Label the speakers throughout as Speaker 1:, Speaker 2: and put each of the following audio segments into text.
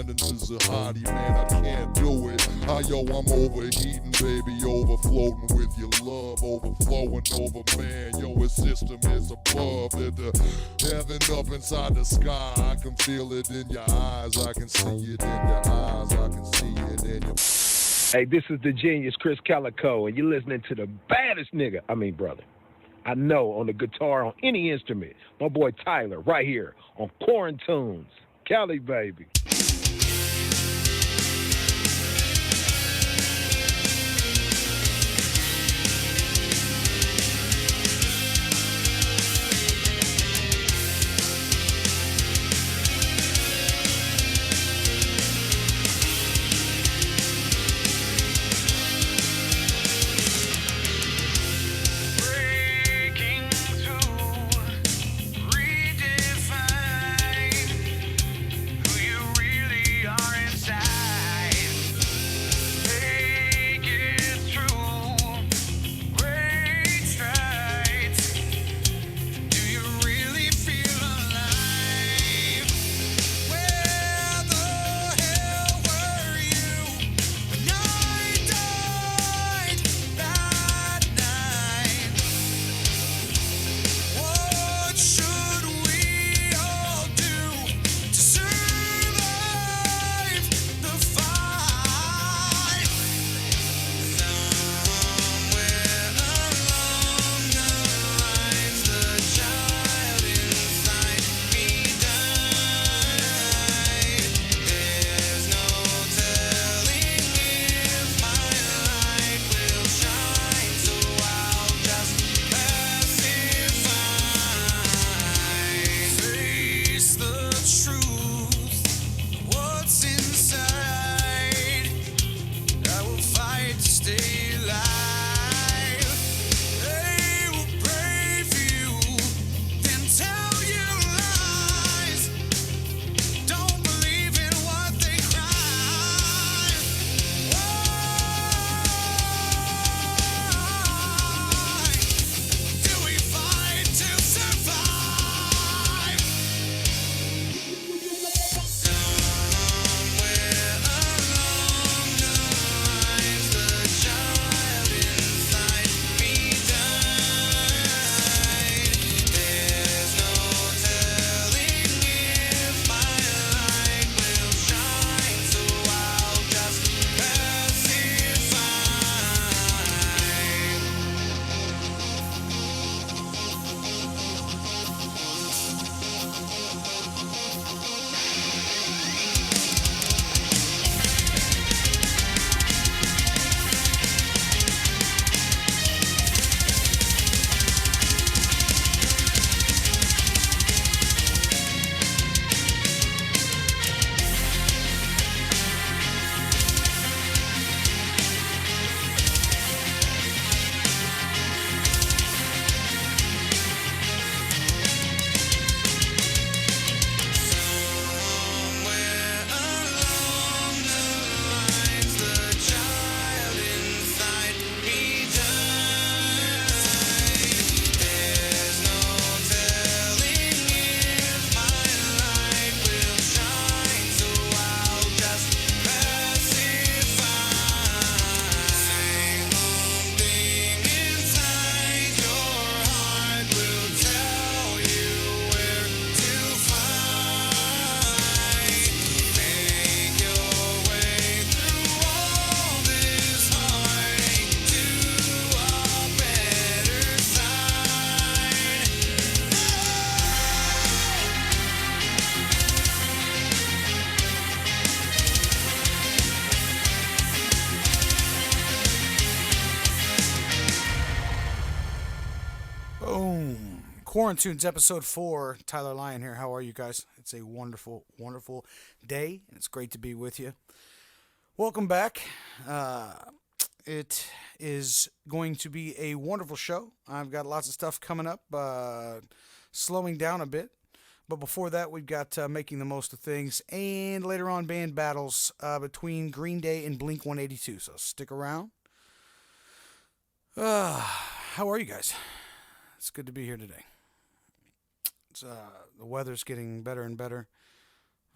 Speaker 1: pretending to a hottie, man, I can't do it. Yo, I'm overheating, baby, overflowing with your love, overflowing over, man. Yo, his system is above it. Heaven up inside the sky, I can feel it in your eyes, I can see it in your eyes, I can see it in your...
Speaker 2: Hey, this is the genius Chris Calico, and you're listening to the baddest nigga, brother, I know on the guitar, on any instrument. My boy Tyler, right here on Quarantunes. Cali, baby.
Speaker 3: Quarantunes episode 4. Tyler Lyon here. How are you guys? It's a wonderful, wonderful day, and it's great to be with you. Welcome back. It is going to be a wonderful show. I've got lots of stuff coming up, slowing down a bit. But before that, we've got Making the Most of Things, and later on, band battles between Green Day and Blink-182. So stick around. How are you guys? It's good to be here today. The weather's getting better and better.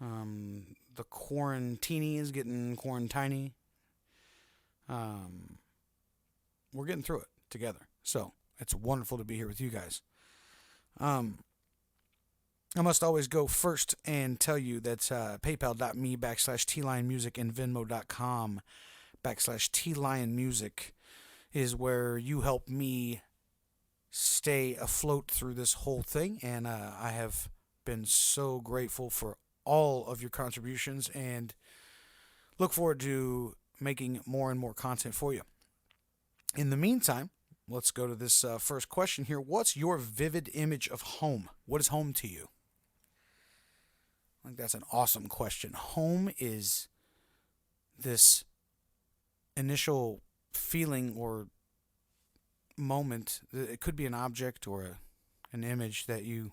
Speaker 3: The quarantini is getting quarantiny. Um, we're getting through it together. So it's wonderful to be here with you guys. Um, I must always go first and tell you that paypal.me/TLionMusic and Venmo.com/TLionMusic is where you help me stay afloat through this whole thing. And I have been so grateful for all of your contributions and look forward to making more and more content for you. In the meantime, let's go to this first question here. What's your vivid image of home? What is home to you? I think that's an awesome question. Home is this initial feeling or moment. It could be an object or an image that you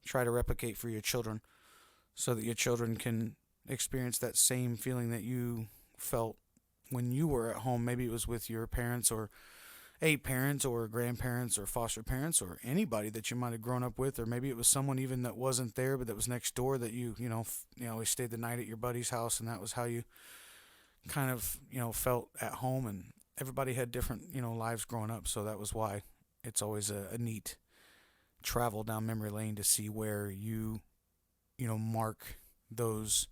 Speaker 3: try to replicate for your children so that your children can experience that same feeling that you felt when you were at home. Maybe it was with your parents or a parent or grandparents or foster parents or anybody that you might have grown up with, or maybe it was someone even that wasn't there but that was next door that you always stayed the night at your buddy's house, and that was how you kind of felt at home. And everybody had different lives growing up, so that was why it's always a neat travel down memory lane to see where you mark those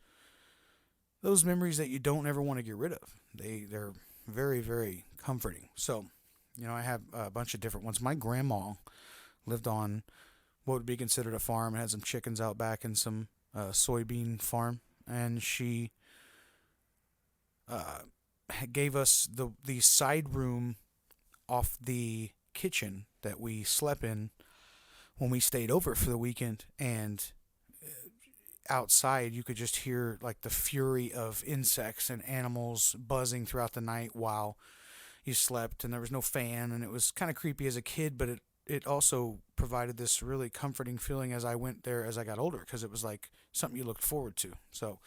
Speaker 3: memories that you don't ever want to get rid of. They're very, very comforting. So I have a bunch of different ones. My grandma lived on what would be considered a farm. It had some chickens out back and some soybean farm, and she gave us the side room off the kitchen that we slept in when we stayed over for the weekend. And outside you could just hear like the fury of insects and animals buzzing throughout the night while you slept, and there was no fan, and it was kind of creepy as a kid, but it also provided this really comforting feeling as I went there as I got older, because it was like something you looked forward to. So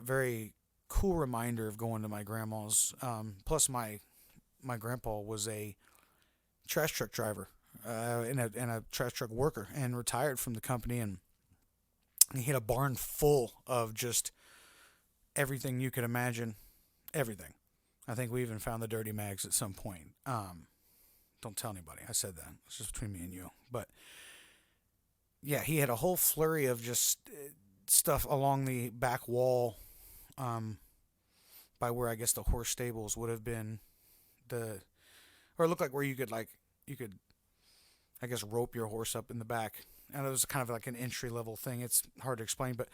Speaker 3: very cool reminder of going to my grandma's. Plus my grandpa was a trash truck driver and a trash truck worker, and retired from the company, and he had a barn full of just everything you could imagine. Everything. I think we even found the dirty mags at some point. Don't tell anybody I said that. It's just between me and you. But yeah, he had a whole flurry of just stuff along the back wall, by where I guess the horse stables would have been, or it looked like where you could I guess rope your horse up in the back. And it was kind of like an entry level thing. It's hard to explain, but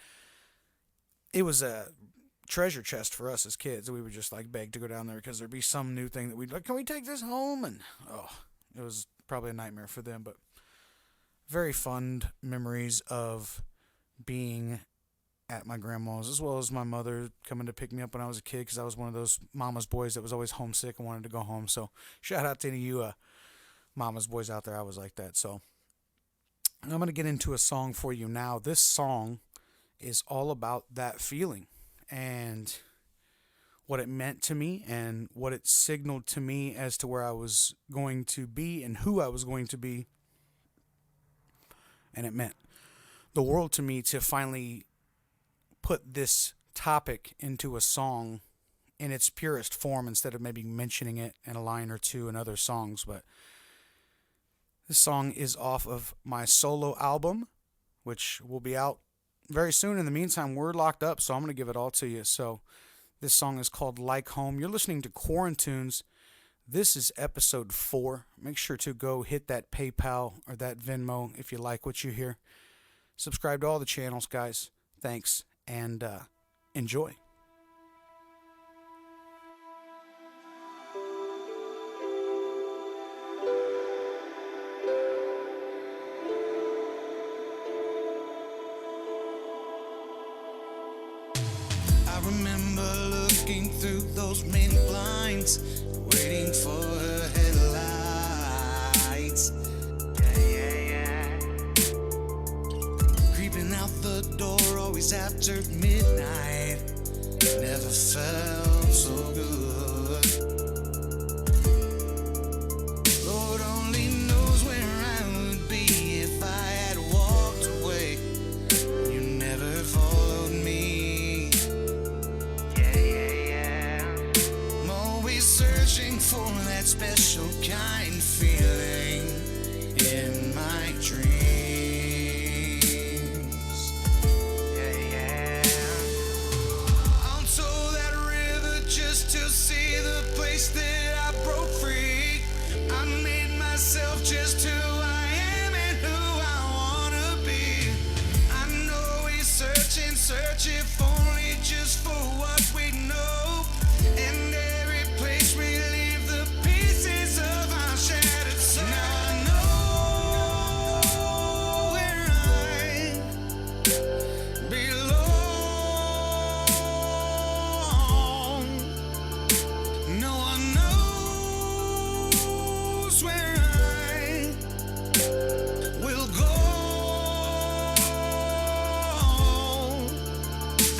Speaker 3: it was a treasure chest for us as kids. We would just beg to go down there because there'd be some new thing that we'd like, can we take this home? And it was probably a nightmare for them, but very fond memories of being at my grandma's, as well as my mother coming to pick me up when I was a kid, because I was one of those mama's boys that was always homesick and wanted to go home. So shout out to any of you mama's boys out there. I was like that. So I'm going to get into a song for you now. This song is all about that feeling and what it meant to me and what it signaled to me as to where I was going to be and who I was going to be. And it meant the world to me to finally put this topic into a song in its purest form, instead of maybe mentioning it in a line or two in other songs. But this song is off of my solo album, which will be out very soon. In the meantime, we're locked up, so I'm going to give it all to you. So this song is called Like Home. You're listening to Quarantunes. This is episode 4. Make sure to go hit that PayPal or that Venmo if you like what you hear. Subscribe to all the channels, guys. Thanks, and enjoy.
Speaker 4: I remember looking through those many blinds, waiting for her headlights. Yeah. Creeping out the door always after midnight. Never felt so good. Lord only knows where I would be if I had walked away. You never fall. that special kind feeling in my dreams. Yeah, yeah. Onto that river just to see the place that I broke free. I made myself just who I am and who I wanna be. I know we're searching if only just for what we know. And every place we leave the pieces of our shattered soul. Now I know where I belong. No one knows where I will go.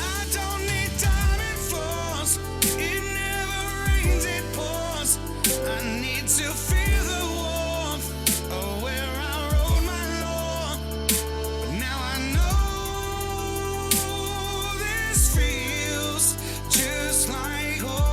Speaker 4: I don't need diamond floors. It never rains, it pours. I need to feel the warmth of where I wrote my law. But now I know this feels just like home.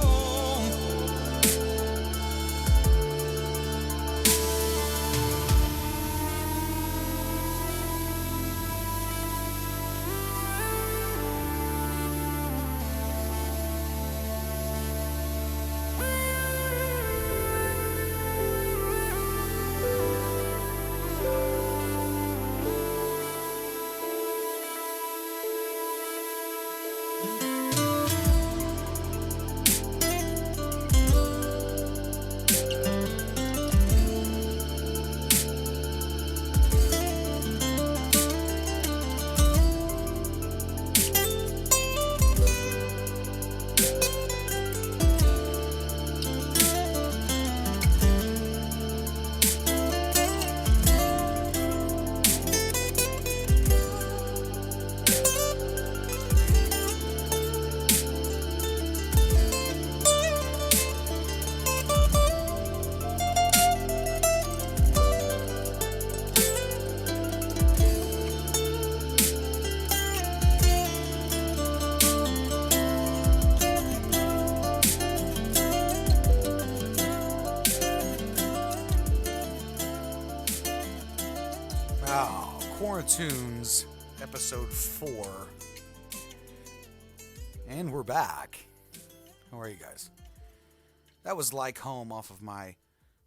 Speaker 3: Wow, Quarantunes, episode 4. And we're back. How are you guys? That was Like Home off of my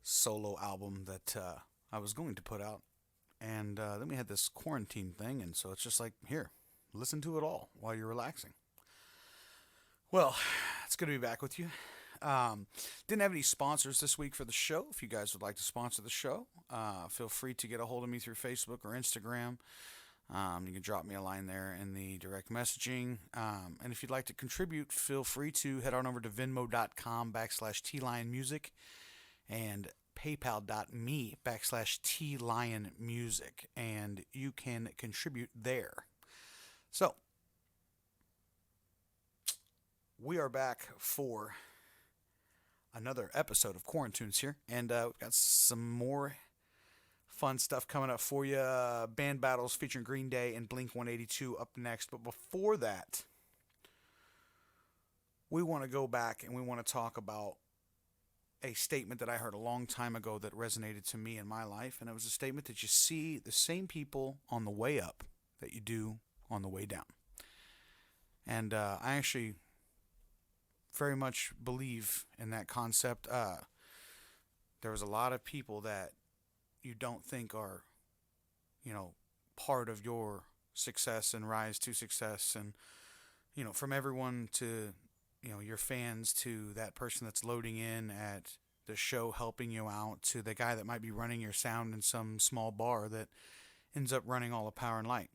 Speaker 3: solo album that I was going to put out. And then we had this quarantine thing, and so it's just like, here, listen to it all while you're relaxing. Well, it's good to be back with you. Didn't have any sponsors this week for the show. If you guys would like to sponsor the show, feel free to get a hold of me through Facebook or Instagram. You can drop me a line there in the direct messaging. And if you'd like to contribute, feel free to head on over to venmo.com/TLionMusic and paypal.me/TLionMusic. And you can contribute there. So, we are back for another episode of Quarantunes here, and we've got some more fun stuff coming up for you. Band battles featuring Green Day and Blink-182 up next, but before that, we want to go back and we want to talk about a statement that I heard a long time ago that resonated to me in my life, and it was a statement that you see the same people on the way up that you do on the way down. And I actually very much believe in that concept. There was a lot of people that you don't think are, part of your success and rise to success, and from everyone to your fans to that person that's loading in at the show helping you out to the guy that might be running your sound in some small bar that ends up running all the power and light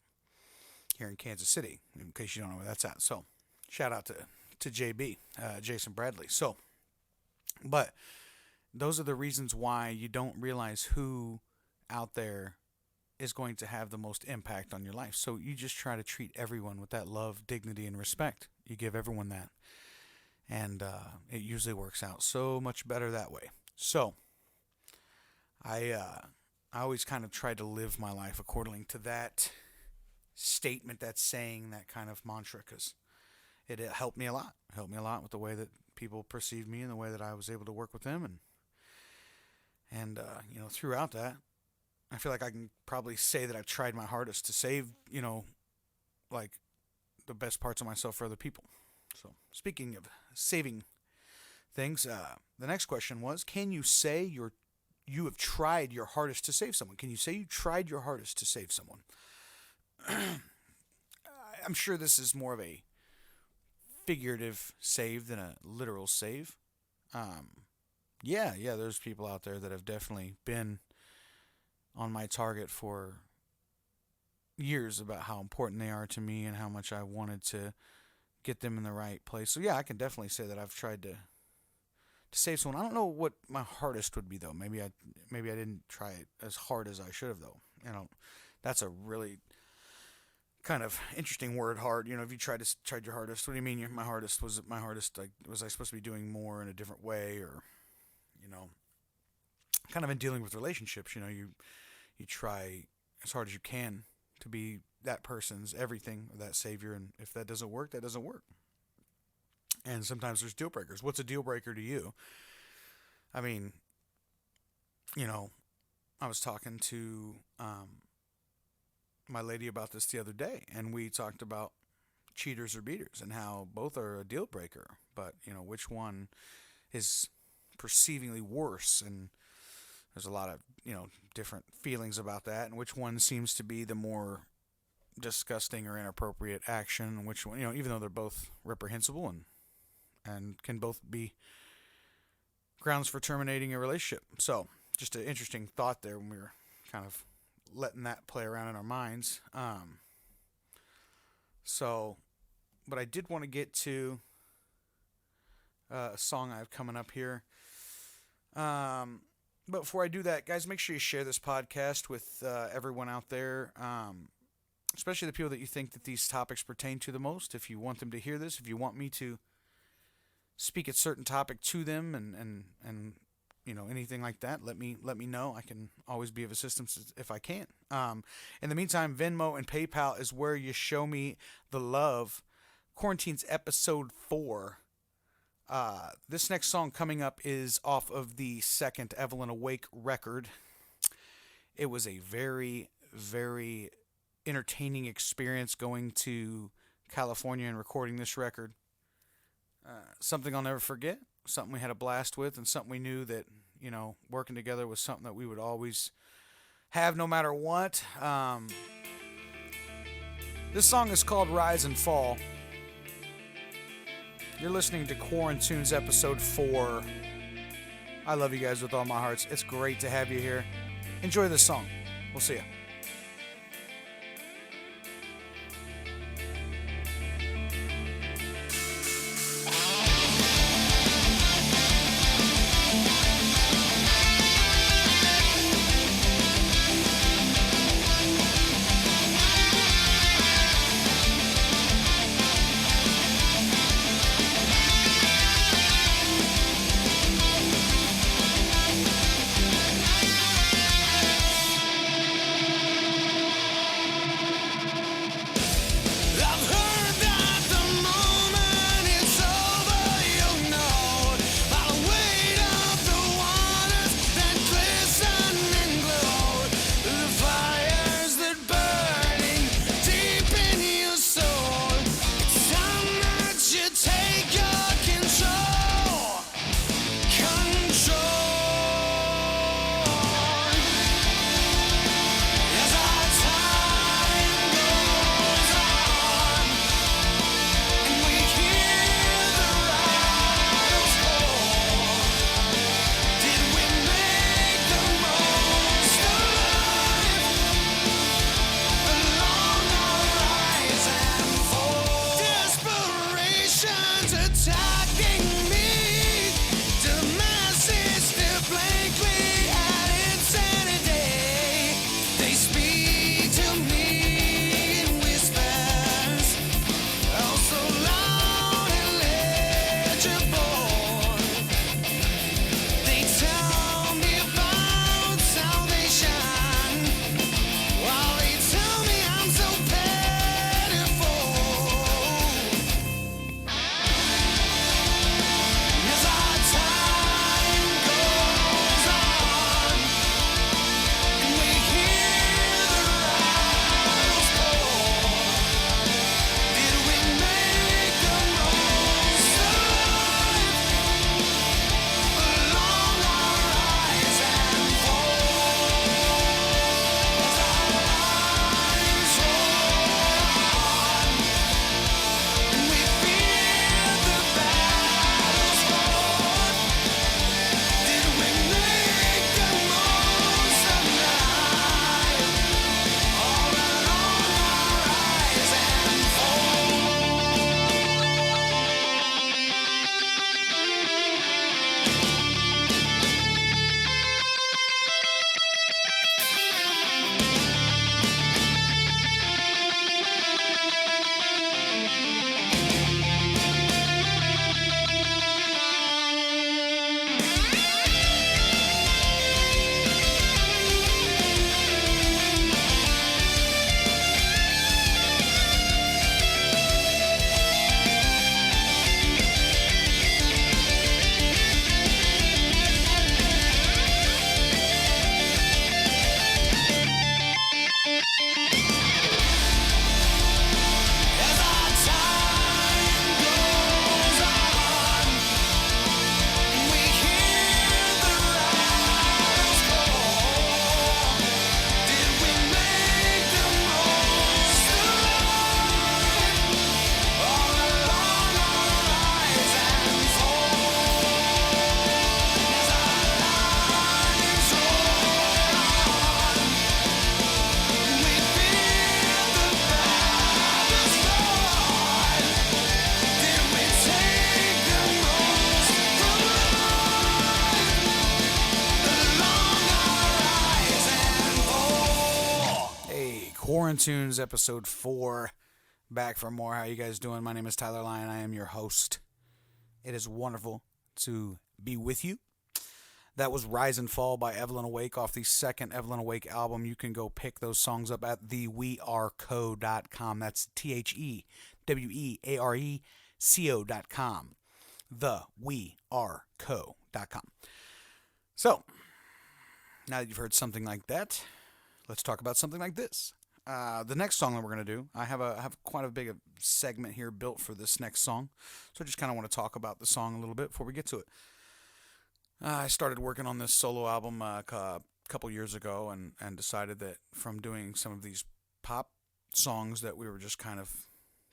Speaker 3: here in Kansas City, in case you don't know where that's at. So shout out to JB, Jason Bradley. So, but those are the reasons why you don't realize who out there is going to have the most impact on your life. So you just try to treat everyone with that love, dignity, and respect. You give everyone that. And it usually works out so much better that way. So I always kind of try to live my life according to that statement, that saying, that kind of mantra, because it helped me a lot. It helped me a lot with the way that people perceived me and the way that I was able to work with them. And And, throughout that, I feel like I can probably say that I've tried my hardest to save, like the best parts of myself for other people. So, speaking of saving things, the next question was, can you say you have tried your hardest to save someone? Can you say you tried your hardest to save someone? I'm sure this is more of a figurative save than a literal save. Yeah, there's people out there that have definitely been on my target for years about how important they are to me and how much I wanted to get them in the right place. So yeah, I can definitely say that I've tried to save someone. I don't know what my hardest would be though. Maybe I didn't try it as hard as I should have though. That's a really kind of interesting word, hard. If you tried your hardest, what do you mean? My hardest, was it my hardest? Like, was I supposed to be doing more in a different way, or kind of in dealing with relationships? You try as hard as you can to be that person's everything, or that savior, and if that doesn't work, that doesn't work. And sometimes there's deal breakers. What's a deal breaker to you? I mean, I was talking to my lady about this the other day, and we talked about cheaters or beaters and how both are a deal breaker, but which one is perceivingly worse, and there's a lot of different feelings about that, and which one seems to be the more disgusting or inappropriate action, and which one, even though they're both reprehensible and can both be grounds for terminating a relationship. So just an interesting thought there when we were kind of letting that play around in our minds. But I did want to get to a song I have coming up here. But before I do that, guys, make sure you share this podcast with everyone out there, especially the people that you think that these topics pertain to the most. If you want them to hear this, if you want me to speak a certain topic to them and anything like that, let me know. I can always be of assistance if I can. In the meantime, Venmo and PayPal is where you show me the love. Quarantunes episode 4. This next song coming up is off of the second Evelyn Awake record. It was a very, very entertaining experience going to California and recording this record. Something I'll never forget, something we had a blast with, and something we knew that, working together was something that we would always have no matter what. This song is called Rise and Fall. You're listening to Quarantunes episode 4. I love you guys with all my hearts. It's great to have you here. Enjoy this song. We'll see ya. Quarantunes, episode 4. Back for more. How you guys doing? My name is Tyler Lyon. I am your host. It is wonderful to be with you. That was Rise and Fall by Evelyn Awake off the second Evelyn Awake album. You can go pick those songs up at theweareco.com. That's TheWeareco.com. Theweareco.com. So, now that you've heard something like that, let's talk about something like this. The next song that we're going to do, I have quite a big segment here built for this next song. So I just kind of want to talk about the song a little bit before we get to it. I started working on this solo album a couple years ago and decided that from doing some of these pop songs that we were just kind of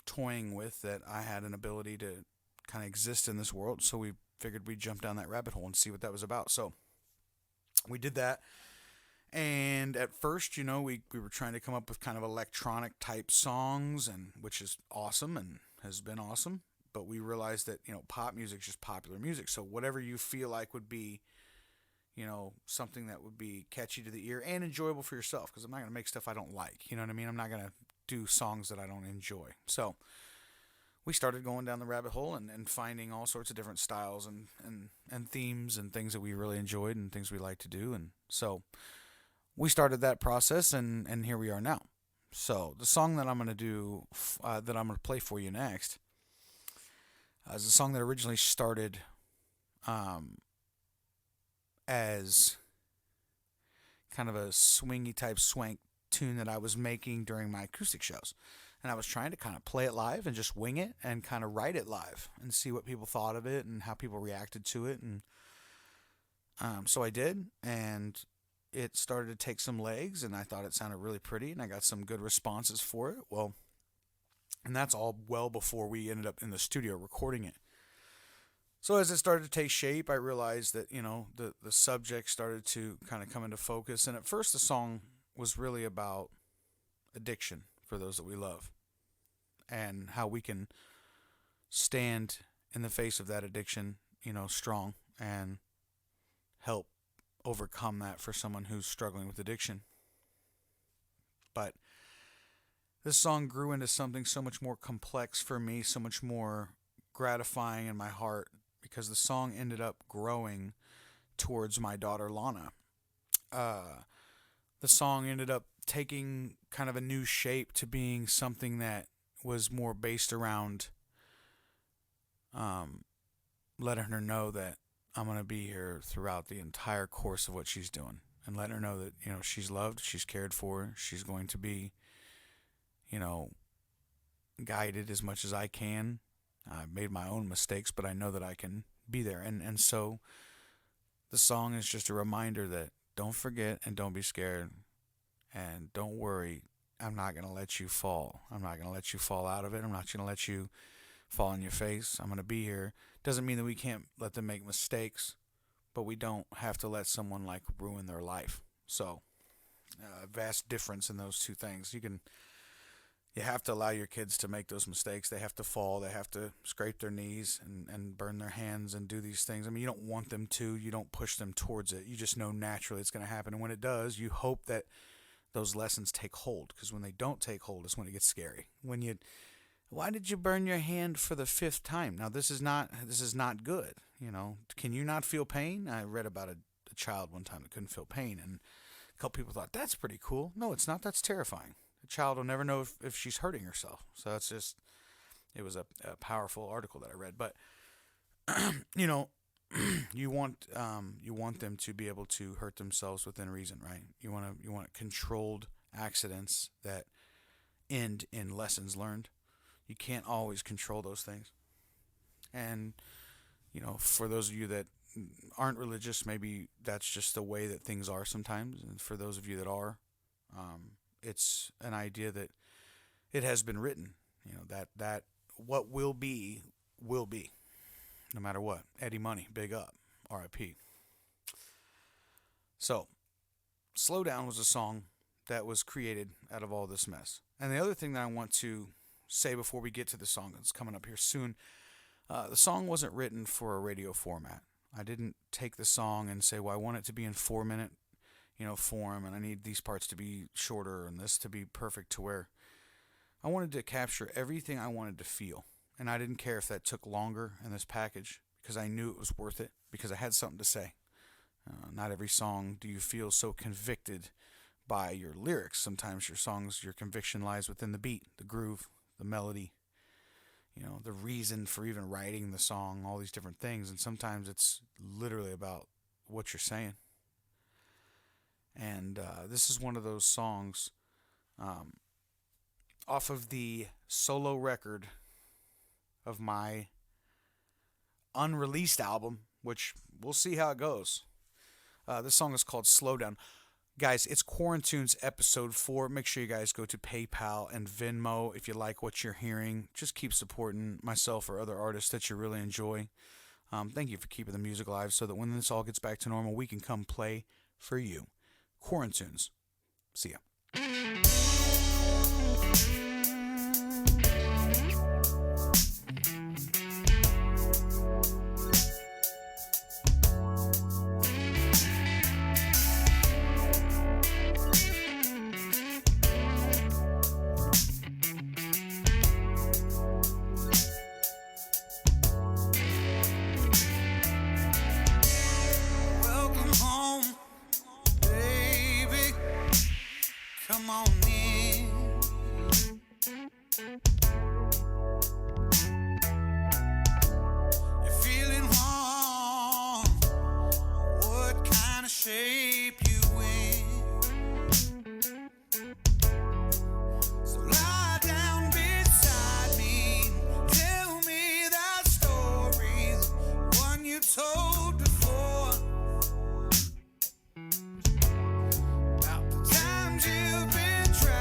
Speaker 3: toying with, that I had an ability to kind of exist in this world. So we figured we'd jump down that rabbit hole and see what that was about. So we did that. And at first, we were trying to come up with kind of electronic type songs, and which is awesome and has been awesome. But we realized that, pop music is just popular music. So whatever you feel like would be, something that would be catchy to the ear and enjoyable for yourself. Because I'm not going to make stuff I don't like. You know what I mean? I'm not going to do songs that I don't enjoy. So we started going down the rabbit hole and finding all sorts of different styles and themes and things that we really enjoyed and things we like to do. And so we started that process, and here we are now. So the song that I'm going to do, that I'm going to play for you next, is a song that originally started as kind of a swingy type swank tune that I was making during my acoustic shows. And I was trying to kind of play it live and just wing it and kind of write it live and see what people thought of it and how people reacted to it. And so I did, and it started to take some legs, and I thought it sounded really pretty, and I got some good responses for it. Well, and that's all well before we ended up in the studio recording it. So as it started to take shape, I realized that, the subject started to kind of come into focus. And at first the song was really about addiction for those that we love and how we can stand in the face of that addiction, strong and help overcome that for someone who's struggling with addiction. But this song grew into something so much more complex for me, so much more gratifying in my heart, because the song ended up growing towards my daughter Lana. The song ended up taking kind of a new shape to being something that was more based around letting her know that I'm going to be here throughout the entire course of what she's doing, and letting her know that, she's loved, she's cared for, she's going to be, guided as much as I can. I've made my own mistakes, but I know that I can be there. And so the song is just a reminder that don't forget and don't be scared, and don't worry. I'm not going to let you fall. I'm not going to let you fall out of it. I'm not going to let you fall on your face. I'm going to be here. Doesn't mean that we can't let them make mistakes, but we don't have to let someone ruin their life. So, vast difference in those two things. You have to allow your kids to make those mistakes. They have to fall. They have to scrape their knees and burn their hands and do these things. I mean, you don't want them to. You don't push them towards it. You just know naturally it's going to happen. And when it does, you hope that those lessons take hold, because when they don't take hold is when it gets scary. Why did you burn your hand for the 5th time? Now, this is not good. Can you not feel pain? I read about a child one time that couldn't feel pain, and a couple people thought, that's pretty cool. No, it's not. That's terrifying. A child will never know if she's hurting herself. So that's just, it was a powerful article that I read. But, you want them to be able to hurt themselves within reason, right? You want controlled accidents that end in lessons learned. You can't always control those things. And, for those of you that aren't religious, maybe that's just the way that things are sometimes. And for those of you that are, it's an idea that it has been written, that what will be, no matter what. Eddie Money, big up, R.I.P. So, Slow Down was a song that was created out of all this mess. And the other thing that I want to say before we get to the song that's coming up here soon, the song wasn't written for a radio format. I didn't take the song and say, well, I want it to be in 4-minute, form, and I need these parts to be shorter and this to be perfect to where I wanted to capture everything I wanted to feel. And I didn't care if that took longer in this package because I knew it was worth it because I had something to say. Not every song do you feel so convicted by your lyrics. Sometimes your conviction lies within the beat, the groove, the melody, the reason for even writing the song, all these different things. And sometimes it's literally about what you're saying. And this is one of those songs off of the solo record of my unreleased album, which we'll see how it goes. This song is called Slow Down. Guys, it's Quarantunes episode 4. Make sure you guys go to PayPal and Venmo if you like what you're hearing. Just keep supporting myself or other artists that you really enjoy. Thank you for keeping the music alive so that when this all gets back to normal, we can come play for you. Quarantunes. See ya.
Speaker 4: Welcome home, baby. Come on in. You're feeling warm. What kind of shape you in? So lie down beside me. Tell me that story, one you told before. About the times you've been trapped.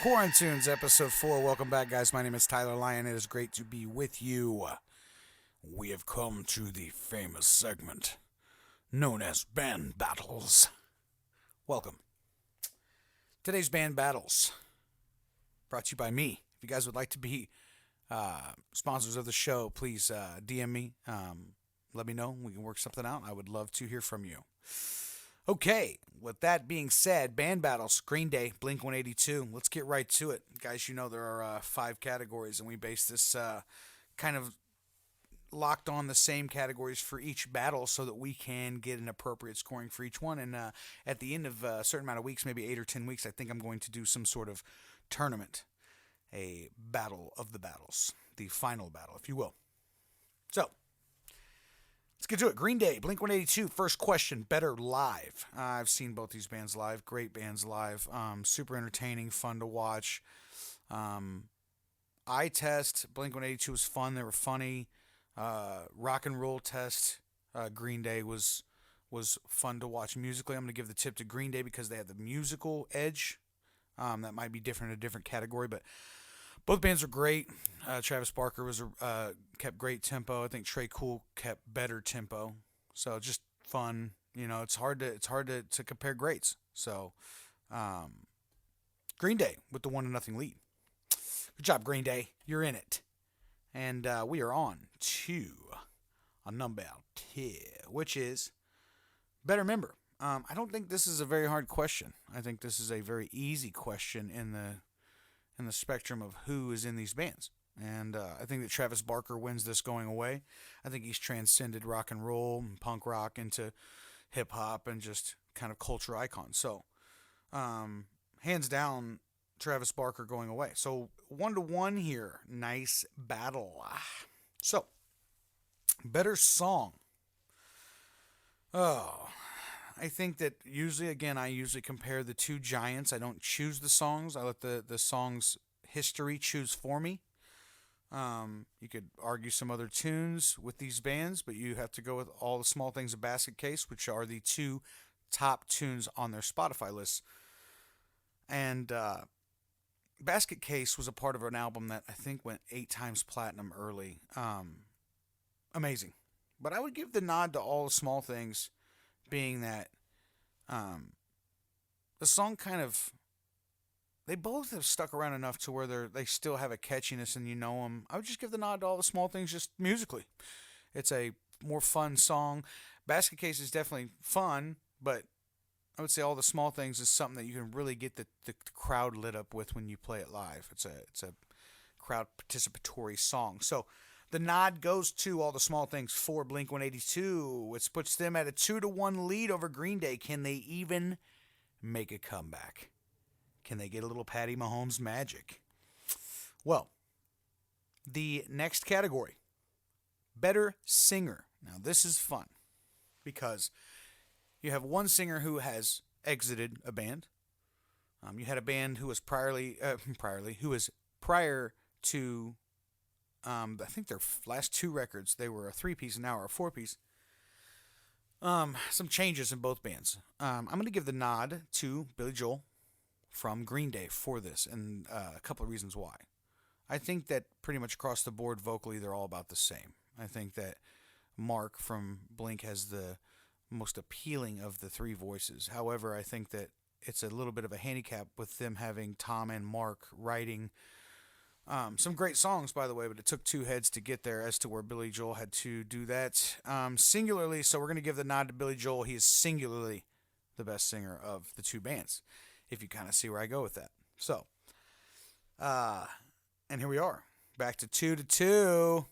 Speaker 3: Quarantunes, episode 4. Welcome back, guys. My name is Tyler Lyon. It is great to be with you. We have come to the famous segment known as Band Battles. Welcome. Today's Band Battles, brought to you by me. If you guys would like to be sponsors of the show, please DM me. Let me know. We can work something out. I would love to hear from you. Okay, with that being said, band battles, Green Day, Blink-182. Let's get right to it. Guys, you know there are 5 categories, and we base this kind of locked on the same categories for each battle so that we can get an appropriate scoring for each one. And at the end of a certain amount of weeks, maybe 8 or 10 weeks, I think I'm going to do some sort of tournament, a battle of the battles, the final battle, if you will. So, let's get to it. Green Day, Blink-182, first question, better live. I've seen both these bands live. Great bands live. Super entertaining, fun to watch. Eye Test, Blink-182 was fun. They were funny. Rock and Roll Test, Green Day was fun to watch musically. I'm going to give the tip to Green Day because they had the musical edge. That might be different in a different category, but both bands are great. Travis Barker kept great tempo. I think Trey Cool kept better tempo. So just fun. You know, it's hard to compare greats. So, Green Day with the 1-0 lead. Good job, Green Day. You're in it. And we are on to a number 2, which is better member. I don't think this is a very hard question. I think this is a very easy question in the spectrum of who is in these bands. And I think that Travis Barker wins this going away. I think he's transcended rock and roll and punk rock into hip-hop and just kind of culture icon. So, hands down, Travis Barker going away. So, 1-1 here. Nice battle. So, better song. Oh, I think that usually compare the two giants. I don't choose the songs. I let the song's history choose for me. You could argue some other tunes with these bands, but you have to go with All the Small Things of Basket Case, which are the 2 top tunes on their Spotify list. And Basket Case was a part of an album that I think went 8 times platinum early. Amazing. But I would give the nod to All the Small Things, being that the song they both have stuck around enough to where they still have a catchiness and you know them. I would just give the nod to All the Small Things just musically. It's a more fun song. Basket Case is definitely fun, but I would say All the Small Things is something that you can really get the crowd lit up with when you play it live. It's a crowd participatory song. So the nod goes to All the Small Things for Blink-182, which puts them at a 2-1 lead over Green Day. Can they even make a comeback? Can they get a little Patty Mahomes magic? Well, the next category, better singer. Now, this is fun because you have one singer who has exited a band. You had a band who was prior to I think their last 2 records, they were a 3-piece and now are a 4-piece. Some changes in both bands. I'm going to give the nod to Billy Joel from Green Day for this, and a couple of reasons why. I think that pretty much across the board, vocally, they're all about the same. I think that Mark from Blink has the most appealing of the 3 voices. However, I think that it's a little bit of a handicap with them having Tom and Mark writing some great songs, by the way, but it took 2 heads to get there as to where Billy Joel had to do that singularly. So we're going to give the nod to Billy Joel. He is singularly the best singer of the 2 bands, if you kind of see where I go with that. So, and here we are, back to 2-2.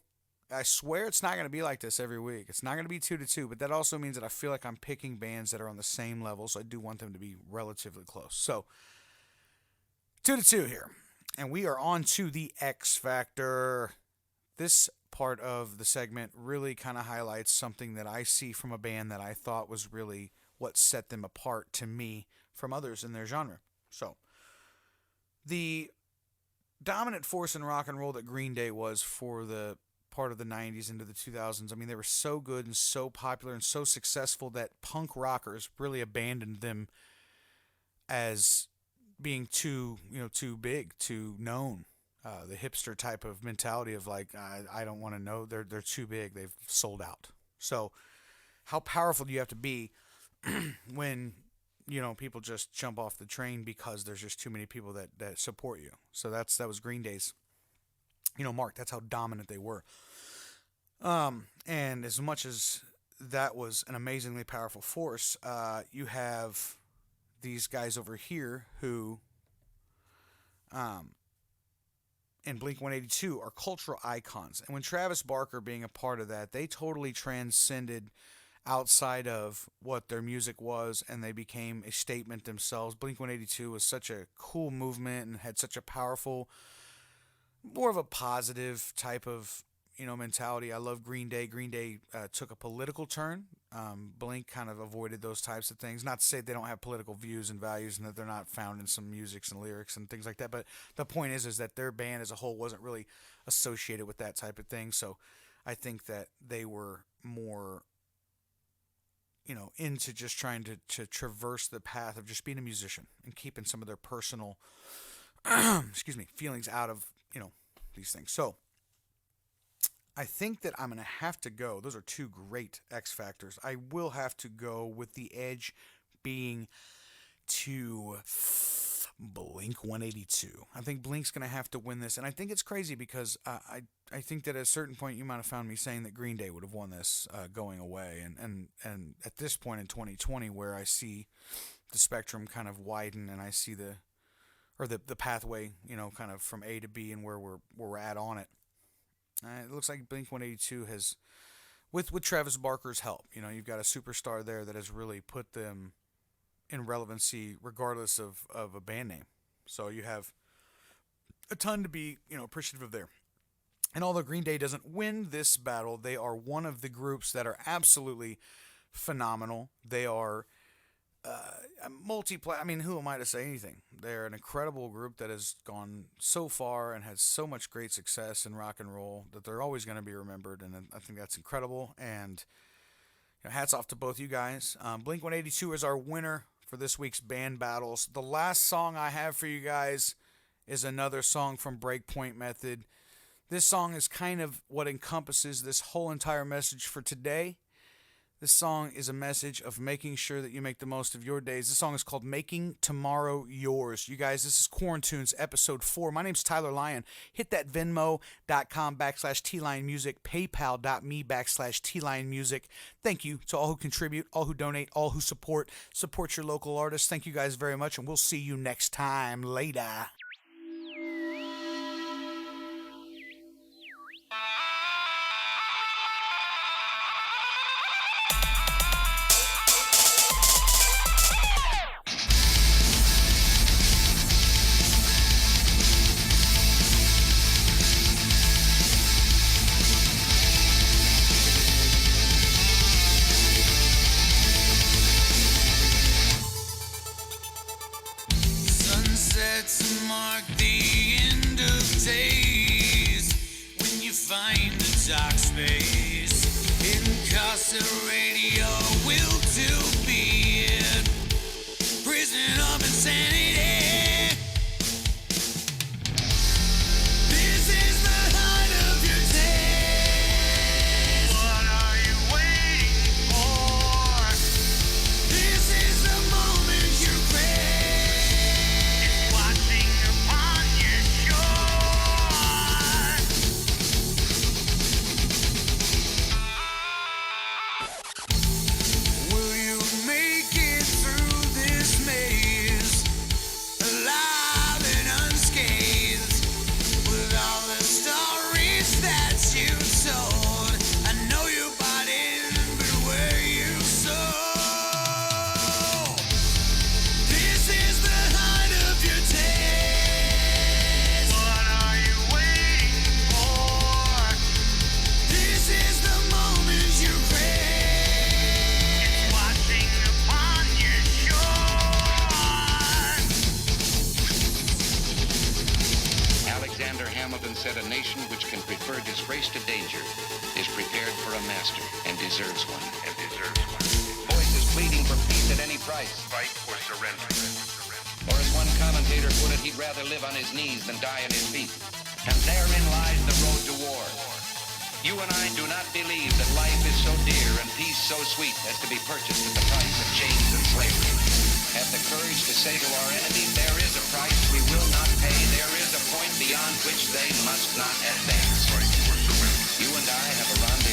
Speaker 3: I swear it's not going to be like this every week. It's not going to be 2-2, but that also means that I feel like I'm picking bands that are on the same level, so I do want them to be relatively close. So, 2-2 here. And we are on to the X Factor. This part of the segment really kind of highlights something that I see from a band that I thought was really what set them apart to me from others in their genre. So, the dominant force in rock and roll that Green Day was for the part of the 90s into the 2000s. I mean, they were so good and so popular and so successful that punk rockers really abandoned them as being too big, too known. The hipster type of mentality of like, I don't want to know. They're too big. They've sold out. So how powerful do you have to be when people just jump off the train because there's just too many people that support you? So that was Green Day's mark. That's how dominant they were. And as much as that was an amazingly powerful force, you have these guys over here who and Blink-182 are cultural icons. And when Travis Barker being a part of that, they totally transcended outside of what their music was, and they became a statement themselves. Blink-182 was such a cool movement and had such a powerful, more of a positive type of mentality. I love Green Day. Green Day took a political turn. Blink kind of avoided those types of things. Not to say they don't have political views and values and that they're not found in some musics and lyrics and things like that, but the point is that their band as a whole wasn't really associated with that type of thing. So I think that they were more into just trying to traverse the path of just being a musician and keeping some of their personal feelings out of these things. So I think that I'm going to have to go. Those are two great X factors. I will have to go with the edge being to Blink-182. I think Blink's going to have to win this. And I think it's crazy because I think that at a certain point you might have found me saying that Green Day would have won this going away. And at this point in 2020 where I see the spectrum kind of widen and I see the pathway, kind of from A to B and where we're at on it. It looks like Blink-182 has, with Travis Barker's help, you've got a superstar there that has really put them in relevancy regardless of a band name. So you have a ton to be, appreciative of there. And although Green Day doesn't win this battle, they are one of the groups that are absolutely phenomenal. They are I mean, who am I to say anything? They're an incredible group that has gone so far and has so much great success in rock and roll that they're always going to be remembered, and I think that's incredible. And hats off to both you guys. Blink-182 is our winner for this week's band battles. The last song I have for you guys is another song from Breakpoint Method. This song is kind of what encompasses this whole entire message for today. This song is a message of making sure that you make the most of your days. This song is called Making Tomorrow Yours. You guys, this is Quarantunes episode 4. My name's Tyler Lyon. Hit that Venmo.com/TLionMusic, PayPal.me/TLionMusic. Thank you to all who contribute, all who donate, all who support your local artists. Thank you guys very much, and we'll see you next time. Later.
Speaker 4: Sunsets mark the end of days when you find the dark space. Incarcerate your will to be it. Prison of insanity. This is the height of your days. What are you waiting for? This is the moment you crave. Watching upon your shore. Will you make it through this maze, alive and unscathed, with all the stories that you told? I know your body, but where you soul? This is the height of your days. What are you waiting for? This is the moment you crave. It's watching upon your shore.
Speaker 5: Alexander Hamilton said a nation which can prefer disgrace to danger is prepared for a master and deserves one. Voices pleading for peace at any price.
Speaker 6: Fight or surrender.
Speaker 5: Or as one commentator put it, he'd rather live on his knees than die on his feet. And therein lies the road to war. You and I do not believe that life is so dear and peace so sweet as to be purchased at the price of chains and slavery. Have the courage to say to our enemies, there is a price we will not pay. There is a point beyond which they must not advance. You and I have a rendezvous